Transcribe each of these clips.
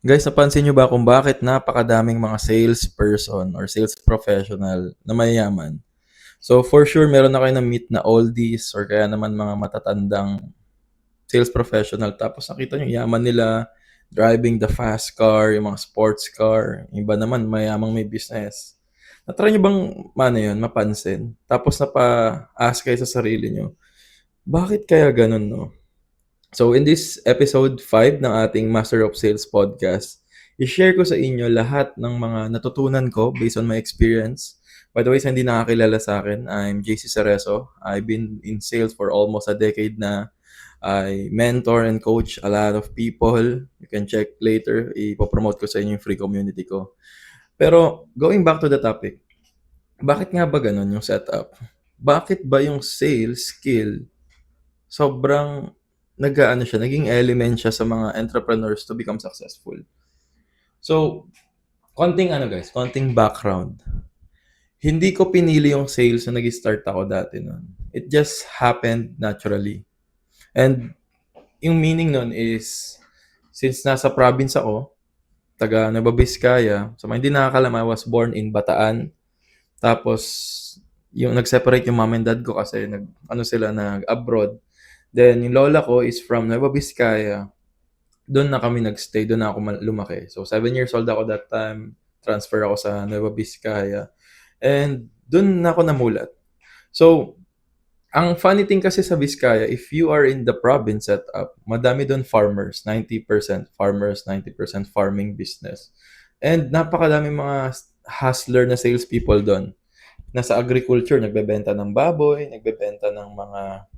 Guys, napansin niyo ba kung bakit napakadaming mga salesperson or sales professional na mayayaman? So, for sure meron na kayo na-meet na oldies or kaya naman mga matatandang sales professional tapos nakita niyo yaman nila, driving the fast car, yung mga sports car, yung iba naman mayamang may business. Na-try niyo bang mapansin? Tapos napa-ask kayo sa sarili niyo, bakit kaya gano'n 'no? So in this episode 5 ng ating Master of Sales podcast, i-share ko sa inyo lahat ng mga natutunan ko based on my experience. By the way, sa hindi nakakilala sa akin, I'm JC Cerezo. I've been in sales for almost a decade na. I mentor and coach a lot of people. You can check later. Ipopromote ko sa inyo yung free community ko. Pero going back to the topic, bakit nga ba ganun yung setup? Bakit ba yung sales skill sobrang naging element siya sa mga entrepreneurs to become successful. So, konting background. Hindi ko pinili yung sales na nag-start ako dati nun. It just happened naturally. And yung meaning nun is, since nasa province ako, taga Nueva Vizcaya, so hindi nakakalam, I was born in Bataan. Tapos, yung nag-separate yung mom and dad ko kasi nag-abroad. Then, yung lola ko is from Nueva Vizcaya. Doon na kami nagstay, doon na ako lumaki. So, 7 years old ako that time. Transfer ako sa Nueva Vizcaya. And doon na ako namulat. So, ang funny thing kasi sa Vizcaya, if you are in the province setup, madami doon farmers. 90% farmers, 90% farming business. And napakadami mga hustler na salespeople doon. Nasa agriculture, nagbebenta ng baboy, nagbebenta ng mga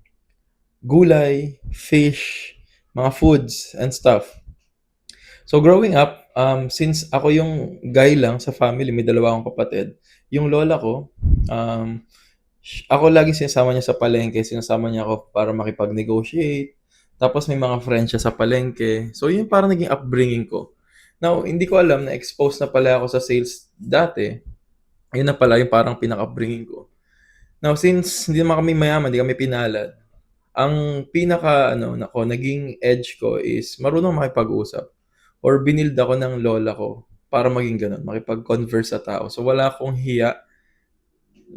gulay, fish, mga foods and stuff. So growing up, since ako yung guy lang sa family, may dalawa akong kapatid, yung lola ko, ako lagi sinasama niya sa palengke, sinasama niya ako para makipag-negotiate. Tapos may mga friends siya sa palengke. So yun parang naging upbringing ko. Now, hindi ko alam na exposed na pala ako sa sales dati. Yun na pala yung parang pinaka-upbringing ko. Now, since hindi naman kami mayaman, hindi kami pinalad, ang naging edge ko is marunong makipag-usap or binild ako ng lola ko para maging gano'n, makipag-converse sa tao. So, wala akong hiya,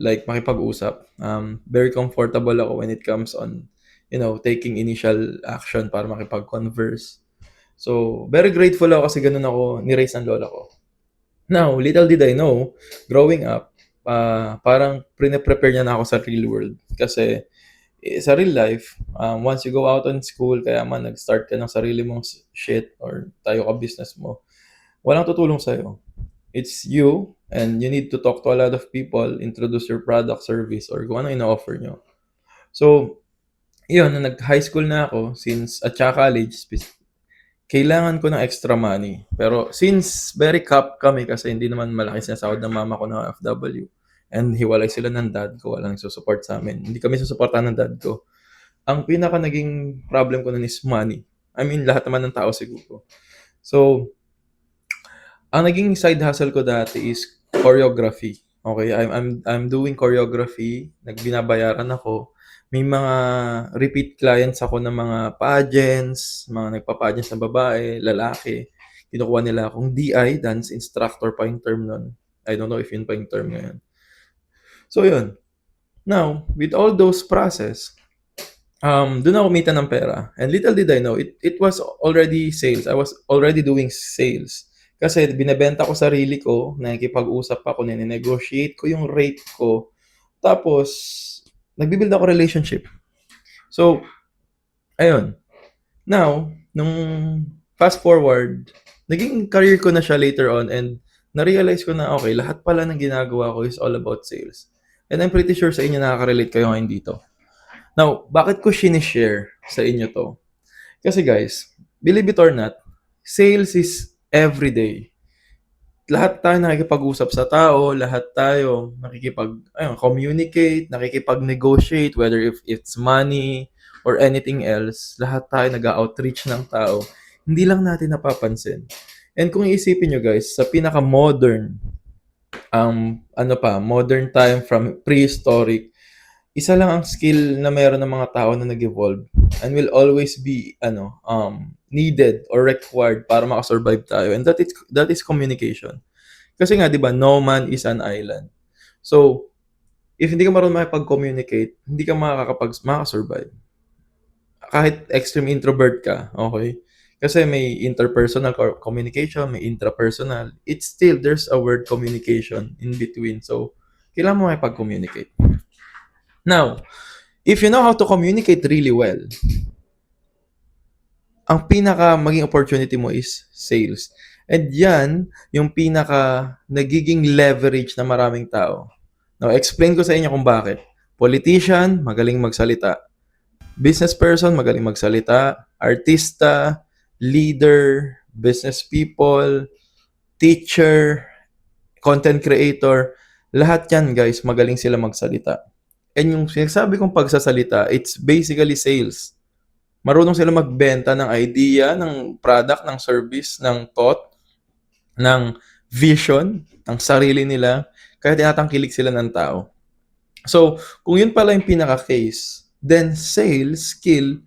like makipag-usap. Very comfortable ako when it comes on, taking initial action para makipag-converse. So, very grateful ako kasi gano'n ako ni-raise ng lola ko. Now, little did I know, growing up, parang prepare niya na ako sa real world. Kasi sa real life, once you go out on school, kaya man nag-start ka ng sarili mong shit or tayo ka business mo, walang tutulong sa'yo. It's you and you need to talk to a lot of people, introduce your product, service, or kung ano ina-offer nyo. So, yun, nung nag-high school na ako, at saka college, kailangan ko ng extra money. Pero since very cap kami kasi hindi naman malaki sinasahod ng mama ko na OFW and hiwalay sila ng dad ko, walang susupport sa amin. Hindi kami susuportahan ng dad ko. Ang pinaka naging problem ko nun is money. I mean, lahat naman ng tao siguro. So, ang naging side hustle ko dati is choreography. Okay, I'm doing choreography, nagbinabayaran ako. May mga repeat clients ako ng mga pageants, mga nagpa-pageants na babae, lalaki. Kinukuha nila akong DI, dance instructor pa yung term nun. I don't know if yun pa yung term ngayon. So yun. Now, with all those process, doon ako kumita ng pera. And little did I know, it was already sales. I was already doing sales. Kasi binebenta ko sarili ko, nakikipag-usap ako, nine-negotiate ko yung rate ko. Tapos, nagbibuild ako relationship. So, ayun. Now, nung fast forward, naging career ko na siya later on and na-realize ko na okay, lahat pala ng ginagawa ko is all about sales. And I'm pretty sure sa inyo nakaka-relate kayo ngayon dito. Now, bakit ko sinishare sa inyo to? Kasi guys, believe it or not, sales is everyday. Lahat tayo nakikipag-usap sa tao, lahat tayo communicate, nakikipag-negotiate, whether if it's money or anything else, lahat tayo nag-outreach ng tao. Hindi lang natin napapansin. And kung iisipin nyo guys, sa pinaka-modern, modern time from prehistoric, isa lang ang skill na meron ng mga tao na nag-evolve and will always be needed or required para makasurvive tayo, and that is communication. Kasi nga 'di ba, no man is an island. So, if hindi ka marunong makipag-communicate, hindi ka makakasurvive. Kahit extreme introvert ka, okay? Kasi may interpersonal communication, may intrapersonal. It's still there's a word communication in between. So, kailangan mo makipag-communicate. Now, if you know how to communicate really well, ang pinaka maging opportunity mo is sales. And yan, yung pinaka nagiging leverage na maraming tao. Now, explain ko sa inyo kung bakit. Politician, magaling magsalita. Business person, magaling magsalita. Artista, leader, business people, teacher, content creator. Lahat yan, guys, magaling sila magsalita. And yung sinasabi kong pagsasalita, it's basically sales. Marunong sila magbenta ng idea, ng product, ng service, ng thought, ng vision, ng sarili nila, kaya tinatangkilik sila ng tao. So, kung yun pala yung pinaka-case, then sales skill,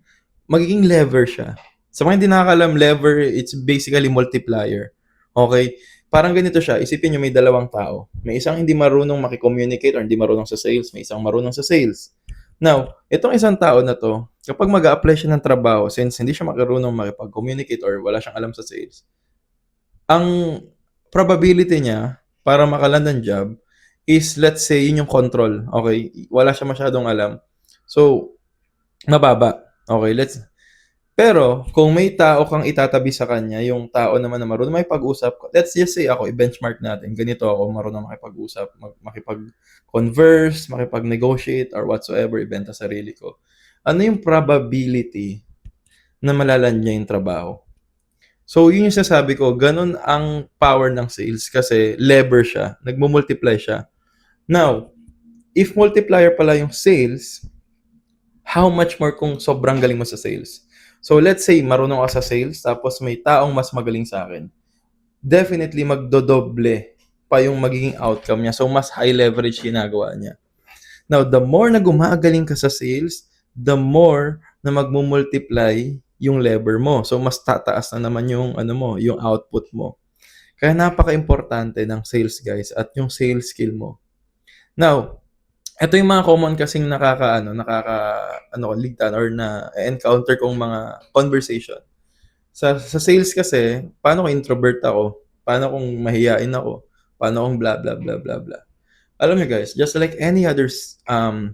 magiging lever siya. Sa mga hindi nakakalam, lever, it's basically multiplier. Okay? Parang ganito siya, isipin nyo may dalawang tao. May isang hindi marunong makicommunicate or hindi marunong sa sales, may isang marunong sa sales. Now, itong isang tao na to, kapag mag-a-apply siya ng trabaho, since hindi siya marunong makipag-communicate or wala siyang alam sa sales, ang probability niya para makaland ng job is, let's say, yun yung control. Okay? Wala siya masyadong alam. So, mababa. Okay, pero kung may tao kang itatabi sa kanya, yung tao naman na marunong makipag-usap, let's just say ako, i-benchmark natin. Ganito ako, marunong makipag-usap, makipag-converse, makipag-negotiate, or whatsoever, ibenta sarili ko. Ano yung probability na malaland niya yung trabaho? So, yun yung sasabi ko, ganun ang power ng sales kasi lever siya, nagmumultiply siya. Now, if multiplier pala yung sales, how much more kung sobrang galing mo sa sales? So, let's say, marunong ka sa sales, tapos may taong mas magaling sa akin. Definitely, magdodoble pa yung magiging outcome niya. So, mas high leverage ginagawa niya. Now, the more na gumagaling ka sa sales, the more na magmumultiply yung lever mo. So, mas tataas na naman yung, yung output mo. Kaya napaka-importante ng sales, guys, at yung sales skill mo. Now, ito yung mga common kasing ligtan or na-encounter kong mga conversation. Sa sales kasi, paano kung introvert ako? Paano kung mahiyain ako? Paano kung blah, blah, blah, blah, blah. Alam niyo guys, just like any other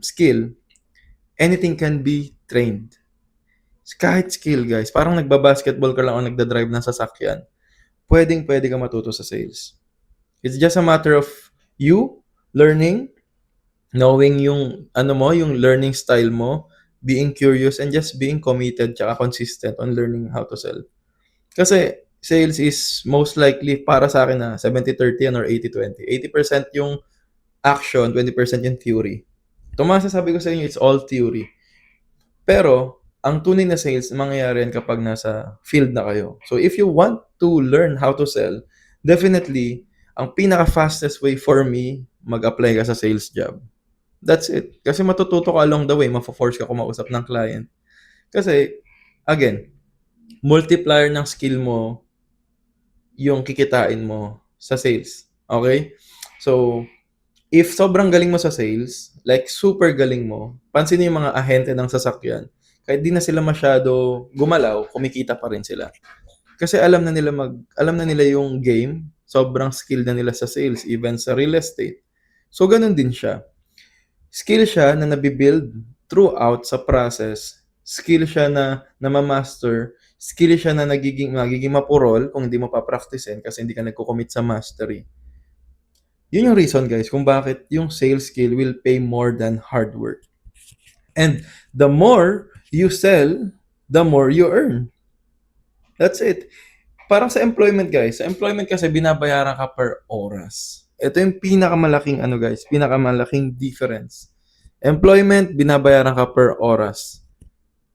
skill, anything can be trained. Kahit skill guys, parang nagbabasketball ka lang o nagdadrive ng sasakyan, pwede ka matuto sa sales. It's just a matter of you learning, knowing yung yung learning style mo, being curious, and just being committed tsaka consistent on learning how to sell. Kasi sales is most likely para sa akin na 70-30 or 80-20. 80% yung action, 20% yung theory. Ito masasabi ko sa inyo, it's all theory. Pero ang tunay na sales mangyayari yan kapag nasa field na kayo. So if you want to learn how to sell, definitely ang pinaka-fastest way for me, mag-apply ka sa sales job. That's it. Kasi matututo ka along the way, mafo-force ka kumausap ng client. Kasi, again, multiplier ng skill mo yung kikitain mo sa sales. Okay? So, if sobrang galing mo sa sales, like super galing mo, pansin niyo yung mga ahente ng sasakyan, kahit di na sila masyado gumalaw, kumikita pa rin sila. Kasi alam na nila yung game, sobrang skill na nila sa sales, even sa real estate. So, ganun din siya. Skill siya na nabibuild throughout sa process. Skill siya na namamaster. Skill siya na magiging mapurol kung hindi mo pa-practicein kasi hindi ka nagko-commit sa mastery. Yun yung reason guys kung bakit yung sales skill will pay more than hard work. And the more you sell, the more you earn. That's it. Parang sa employment guys, sa employment kasi binabayaran ka per oras. Ito yung pinakamalaking pinakamalaking difference. Employment, binabayaran ka per oras.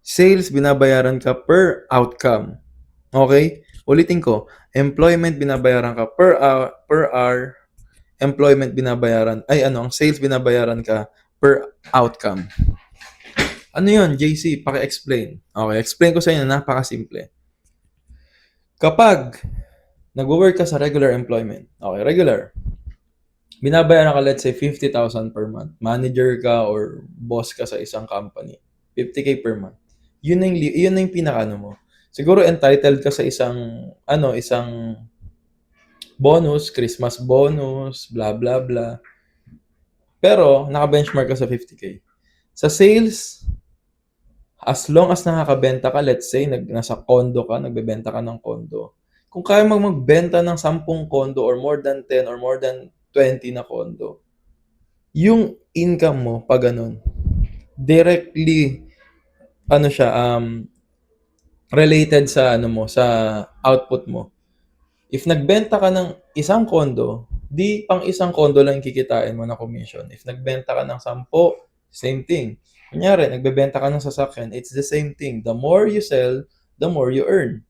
Sales, binabayaran ka per outcome. Okay? Ulitin ko, employment, binabayaran ka per hour. Employment, ang sales, binabayaran ka per outcome. Ano yun, JC? Paki-explain. Okay, explain ko sa inyo, napakasimple. Kapag nag-work ka sa regular employment, okay, regular, binabayaran ka, let's say, 50,000 per month. Manager ka or boss ka sa isang company. 50K per month. Yun na yung pinaka-ano mo. Siguro entitled ka sa isang bonus, Christmas bonus, blah, blah, blah. Pero, naka-benchmark ka sa 50K. Sa sales, as long as nakakabenta ka, let's say, nasa condo ka, nagbebenta ka ng condo. Kung kaya magbenta ng 10 condo or more than 10 or more than 20 na condo, yung income mo, pag ganun, directly, related sa sa output mo. If nagbenta ka ng isang condo, di pang isang condo lang kikitain mo na commission. If nagbenta ka ng 10, same thing. Kunyari, nagbebenta ka ng sasakyan, it's the same thing. The more you sell, the more you earn.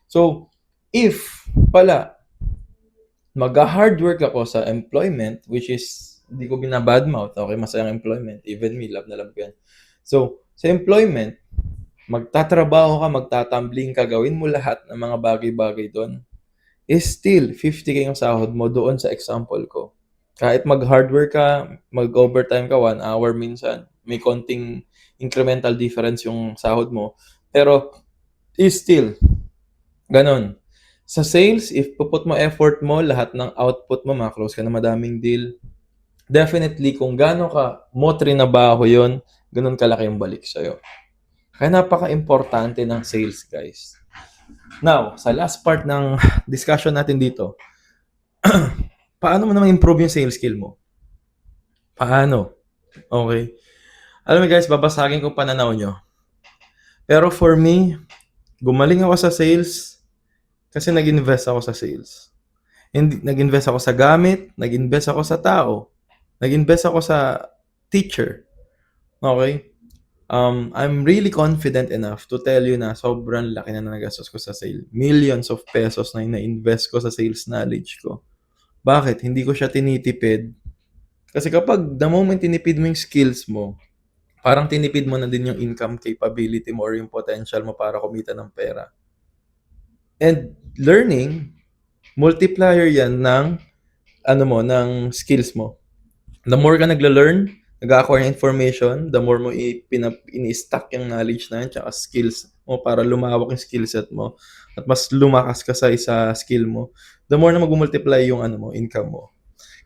So, if pala, mag-hard work ako sa employment, which is, hindi ko binabadmouth, okay, masayang employment. Even me, love na love ko yan. So, sa employment, magtatrabaho ka, magtatambling ka, gawin mo lahat ng mga bagay-bagay doon, is still 50K yung sahod mo doon sa example ko. Kahit mag-hard work ka, mag-overtime ka 1 hour minsan, may konting incremental difference yung sahod mo, pero is still ganon. Sa sales, if puput mo effort mo, lahat ng output mo, close ka na madaming deal, definitely kung gaano ka mo trinabaho yon, ganun kalaki yung balik sa'yo. Kaya napaka-importante ng sales, guys. Now, sa last part ng discussion natin dito, paano mo naman improve yung sales skill mo? Paano? Okay. Alam mo guys, babasagin ko pananaw nyo. Pero for me, gumaling ako sa sales kasi nag-invest ako sa sales. Nag-invest ako sa gamit, nag-invest ako sa tao, nag-invest ako sa teacher. Okay? I'm really confident enough to tell you na sobrang laki na nagastos ko sa sale. Millions of pesos na ina-invest ko sa sales knowledge ko. Bakit? Hindi ko siya tinitipid. Kasi kapag the moment tinipid mo yung skills mo, parang tinipid mo na din yung income capability mo or yung potential mo para kumita ng pera. And learning, multiplier yan ng ng skills mo. The more ka nagla-learn, nag-acquire information, the more mo ini-stack yung knowledge na yan, tsaka skills mo para lumawak yung skill set mo at mas lumakas ka sa isa skill mo, the more na mag-multiply yung income mo.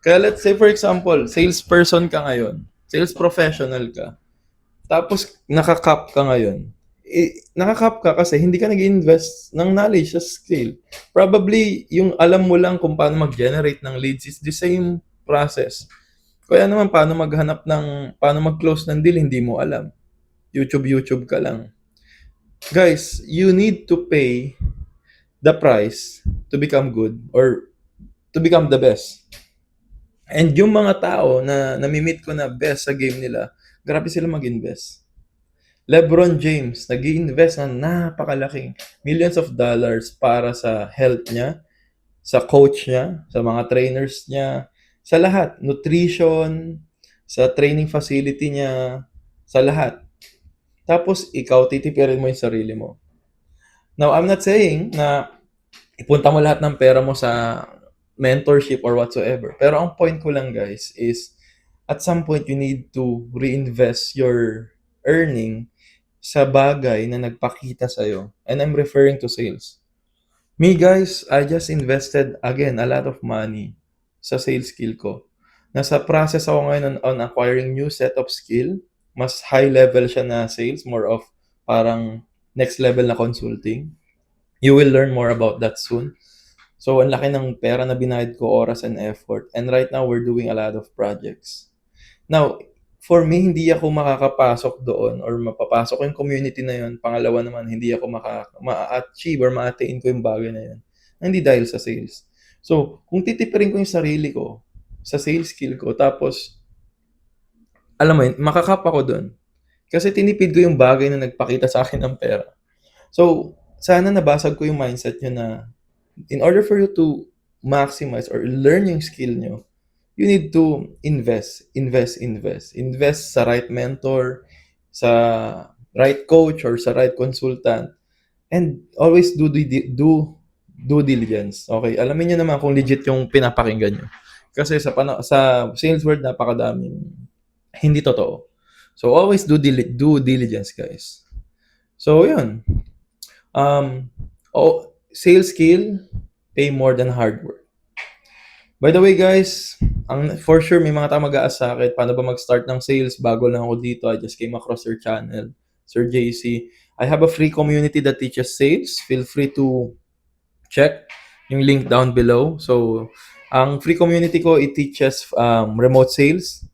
Kaya let's say for example, salesperson ka ngayon, sales professional ka, tapos nakakap ka ngayon. Nakakap ka kasi hindi ka nag-invest ng knowledge sa skill. Probably yung alam mo lang kung paano mag-generate ng leads is the same process. Kaya naman, paano mag-close ng deal, hindi mo alam. YouTube ka lang. Guys, you need to pay the price to become good or to become the best. And yung mga tao na namimit ko na best sa game nila, grabe sila mag-invest. LeBron James, nag-i-invest na napakalaking millions of dollars para sa health niya, sa coach niya, sa mga trainers niya, sa lahat, nutrition, sa training facility niya, sa lahat. Tapos, ikaw, titipirin mo yung sarili mo. Now, I'm not saying na ipunta mo lahat ng pera mo sa mentorship or whatsoever. Pero ang point ko lang, guys, is at some point, you need to reinvest your earning sa bagay na nagpakita sa'yo. And I'm referring to sales. Me, guys, I just invested, again, a lot of money sa sales skill ko. Nasa process ako ngayon on acquiring new set of skill. Mas high level siya na sales, more of parang next level na consulting. You will learn more about that soon. So, ang laki ng pera na binayad ko, oras and effort. And right now, we're doing a lot of projects. Now, for me, hindi ako makakapasok doon or mapapasok yung community na yun. Pangalawa naman, hindi ako ma-achieve or ma-attain ko yung bagay na yun. Hindi dahil sa sales. So, kung titipirin ko yung sarili ko sa sales skill ko, tapos, alam mo yun, makakap ako doon. Kasi tinipid ko yung bagay na nagpakita sa akin ng pera. So, sana nabasag ko yung mindset nyo na in order for you to maximize or learn yung skill nyo, you need to invest sa right mentor, sa right coach, or sa right consultant, and always do diligence. Okay, alamin niyo naman kung legit yung pinapakinggan niyo. Kasi sa sales world napakadaming hindi totoo. So always do diligence, guys. So yun. Sales skill pay more than hard work. By the way, guys, for sure may mga tao mag-aas sa akin, paano ba mag-start ng sales? Bago lang ako dito. I just came across your channel, Sir JC. I have a free community that teaches sales. Feel free to check yung link down below. So, ang free community ko, it teaches remote sales.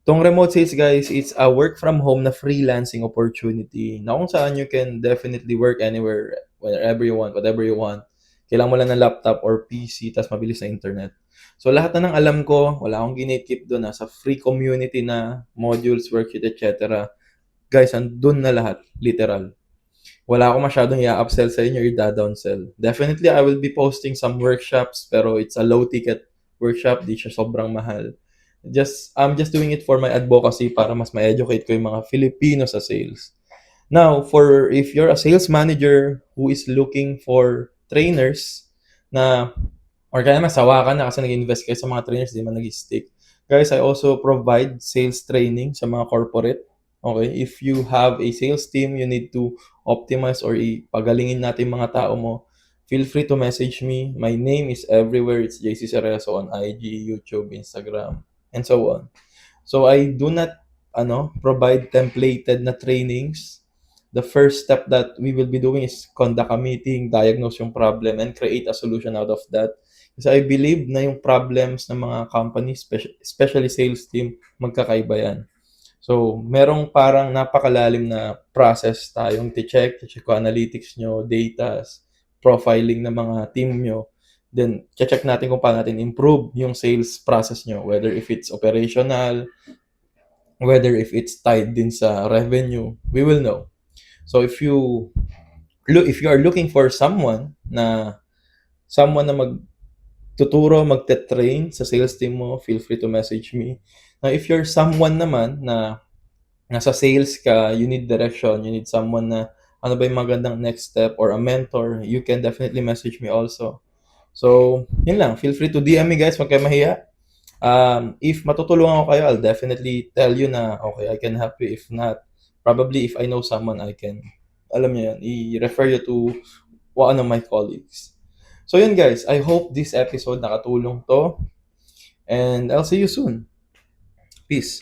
Tong remote sales, guys, it's a work from home na freelancing opportunity na kung saan you can definitely work anywhere, wherever you want, whatever you want. Kailangan mo lang ng laptop or PC, tas mabilis na internet. So, lahat na ng alam ko, wala akong ginikeep doon. Nasa free community na, modules, worksheet, etc. Guys, andun na lahat, literal. Wala akong masyadong i-upsell sa inyo or i-downsell. Definitely, I will be posting some workshops, pero it's a low-ticket workshop. Di siya sobrang mahal. I'm just doing it for my advocacy para mas ma-educate ko yung mga Filipino sa sales. Now, if you're a sales manager who is looking for trainers na, or kaya masawa ka na kasi nag-invest kayo sa mga trainers, di man nag-stick. Guys, I also provide sales training sa mga corporate. Okay, if you have a sales team, you need to optimize or ipagalingin natin mga tao mo, feel free to message me. My name is everywhere. It's JC Cerezo on IG, YouTube, Instagram, and so on. So I do not provide templated na trainings. The first step that we will be doing is conduct a meeting, diagnose yung problem, and create a solution out of that. Kasi I believe na yung problems ng mga companies, especially sales team, magkakaiba yan. So, merong parang napakalalim na process tayong check ko analytics nyo, data, profiling ng mga team nyo. Then, check natin kung paano natin improve yung sales process nyo, whether if it's operational, whether if it's tied din sa revenue, we will know. So, if you are looking for someone na magtuturo, magte-train sa sales team mo, feel free to message me. Now, if you're someone naman na nasa sales ka, you need direction, you need someone na ano ba yung magandang next step or a mentor, you can definitely message me also. So, yun lang. Feel free to DM me, guys. Huwag kayo mahiya. If matutulungan ko kayo, I'll definitely tell you na, okay, I can help you. If not, probably if I know someone, I can, alam niyo yan, i-refer you to one of my colleagues. So yun, guys. I hope this episode nakatulong to. And I'll see you soon. Peace.